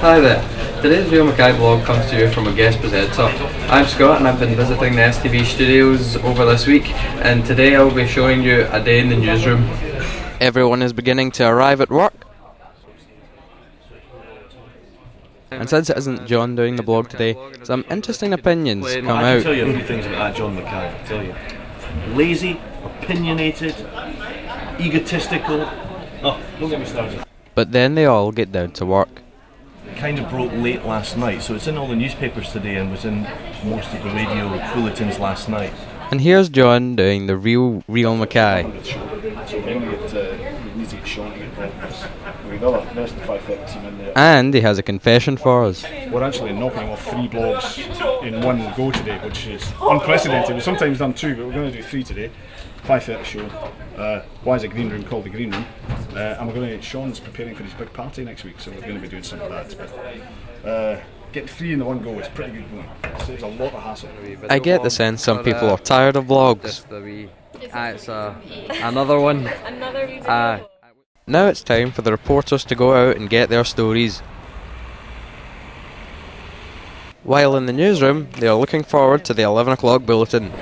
Hi there. Today's Real MacKay vlog comes to you from a guest presenter. I'm Scott and I've been visiting the STV studios over this week, and today I'll be showing you a day in the newsroom. Everyone is beginning to arrive at work. And since it isn't John doing the blog today, some interesting opinions come out. I can tell you a few things about that John MacKay, I tell you. Lazy, opinionated, egotistical. Oh, don't get me started. But then they all get down to work. Kind of broke late last night, so it's in all the newspapers today and was in most of the radio bulletins last night. And here's John doing the real MacKay. And he has a confession for us. We're actually knocking off 3 blogs in one go today, which is unprecedented. We've sometimes done 2, but we're going to do 3 today. 5:30 show. Why is a green room called the green room? And we're going to. Sean's preparing for his big party next week, so we're going to be doing some of that. But getting 3 in the one go is pretty good going. It saves a lot of hassle. I get the sense some people are tired of vlogs. It's another one. Now it's time for the reporters to go out and get their stories. While in the newsroom, they are looking forward to the 11 o'clock bulletin.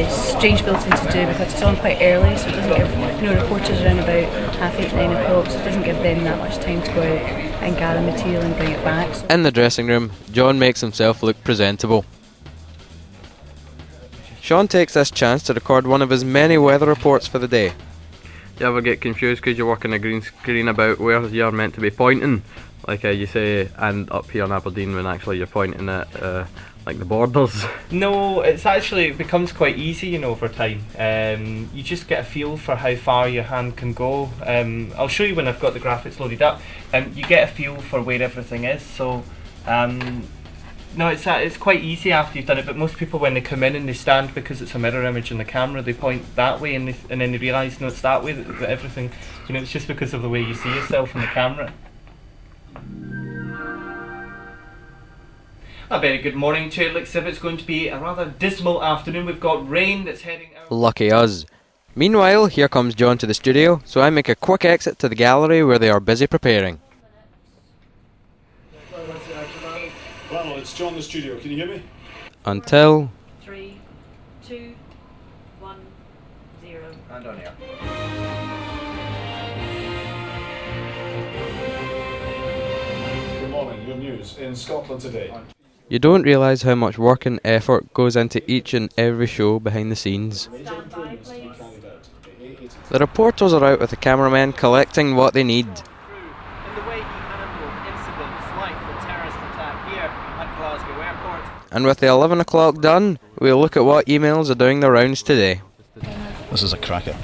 Strange bulletin to do because it's on quite early, so it doesn't give reporters around about 8:30, 9 o'clock, so it doesn't give them that much time to go out and gather material and bring it back. In the dressing room, John makes himself look presentable. Sean takes this chance to record one of his many weather reports for the day. Do you ever get confused because you're working a green screen about where you're meant to be pointing? Like you say, and up here in Aberdeen, when actually you're pointing at like the borders. No, it becomes quite easy, over time. You just get a feel for how far your hand can go. I'll show you when I've got the graphics loaded up. You get a feel for where everything is. So, no, it's quite easy after you've done it. But most people, when they come in and they stand, because it's a mirror image in the camera, they point that way, and then they realise, no, it's that way that everything. It's just because of the way you see yourself in the camera. A very good morning to you. Looks as if it's going to be a rather dismal afternoon. We've got rain that's heading out. Lucky us. Meanwhile, here comes John to the studio, so I make a quick exit to the gallery where they are busy preparing. Well, it's John in the studio. Can you hear me? Until... 3, 2, 1, 0. And on air. Good morning. Your news in Scotland today. You don't realise how much work and effort goes into each and every show behind the scenes. The reporters are out with the cameramen collecting what they need. In the way he handled incidents like the terrorist attack here at Glasgow Airport. And with the 11 o'clock done, we'll look at what emails are doing the rounds today. This is a cracker.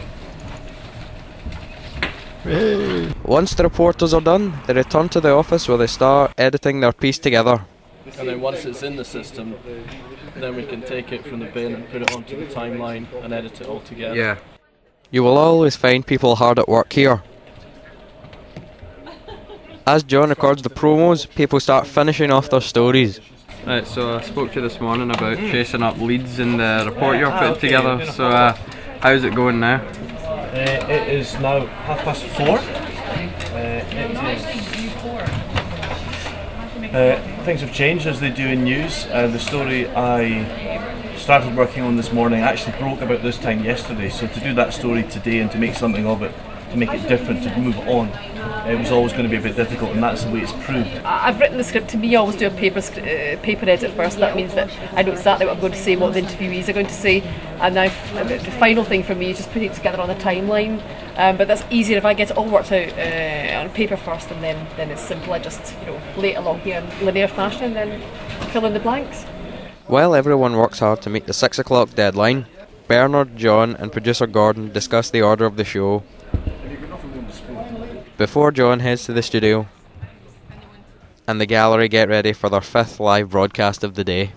Once the reporters are done, they return to the office where they start editing their piece together. And then once it's in the system, then we can take it from the bin and put it onto the timeline and edit it all together. Yeah. You will always find people hard at work here. As John records the promos, people start finishing off their stories. Right, so I spoke to you this morning about chasing up leads in the report you're putting together. So how's it going now? It is now 4:30. Things have changed as they do in news. The story I started working on this morning actually broke about this time yesterday, so to do that story today and to make something of it, to make it different, to move on, it was always going to be a bit difficult, and that's the way it's proved. I've written the script. To me, I always do a paper edit first. That means that I know exactly what I'm going to say, what the interviewees are going to say, and now the final thing for me is just putting it together on a timeline. But that's easier if I get it all worked out on paper first, and then it's simple. I just lay it along here in linear fashion and then fill in the blanks. While everyone works hard to meet the 6 o'clock deadline, Bernard, John and producer Gordon discuss the order of the show before John heads to the studio and the gallery get ready for their 5th live broadcast of the day.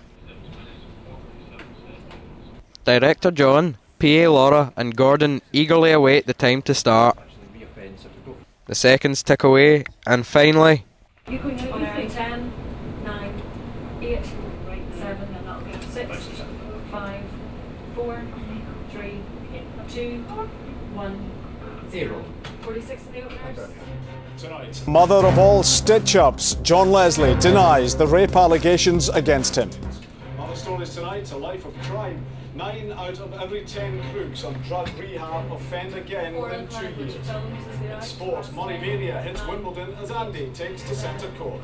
Director John, PA Laura and Gordon eagerly await the time to start. The seconds tick away, and finally... 10, 9, 8, 7, 6, 5, 4, 3, 2, 1, Mother of all stitch-ups, John Leslie denies the rape allegations against him. Other stories tonight, a life of crime. 9 out of every 10 crooks on drug rehab offend again within 2 years. In sport, Money Mania hits Wimbledon as Andy takes to centre court.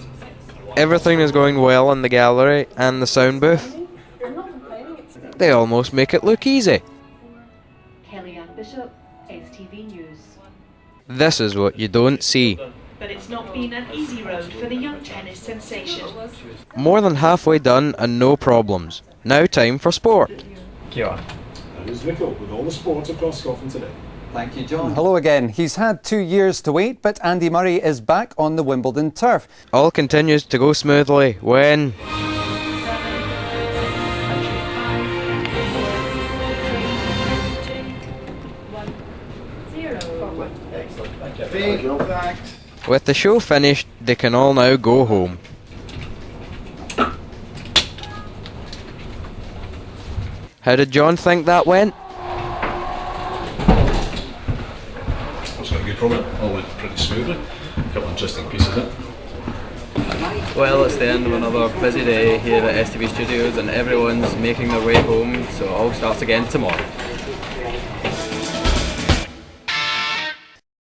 Everything is going well in the gallery and the sound booth. They almost make it look easy. Kellyanne Bishop, STV News. This is what you don't see. But it's not been an easy road for the young tennis sensation. More than halfway done and no problems. Now time for sport. Here's Nicole with all the sports across Scotland today. Thank you, John. Hello again. He's had 2 years to wait, but Andy Murray is back on the Wimbledon turf. All continues to go smoothly when... With the show finished, they can all now go home. How did John think that went? That's not a good problem. All went pretty smoothly. A couple of interesting pieces in. Well, it's the end of another busy day here at STV Studios, and everyone's making their way home, so it all starts again tomorrow.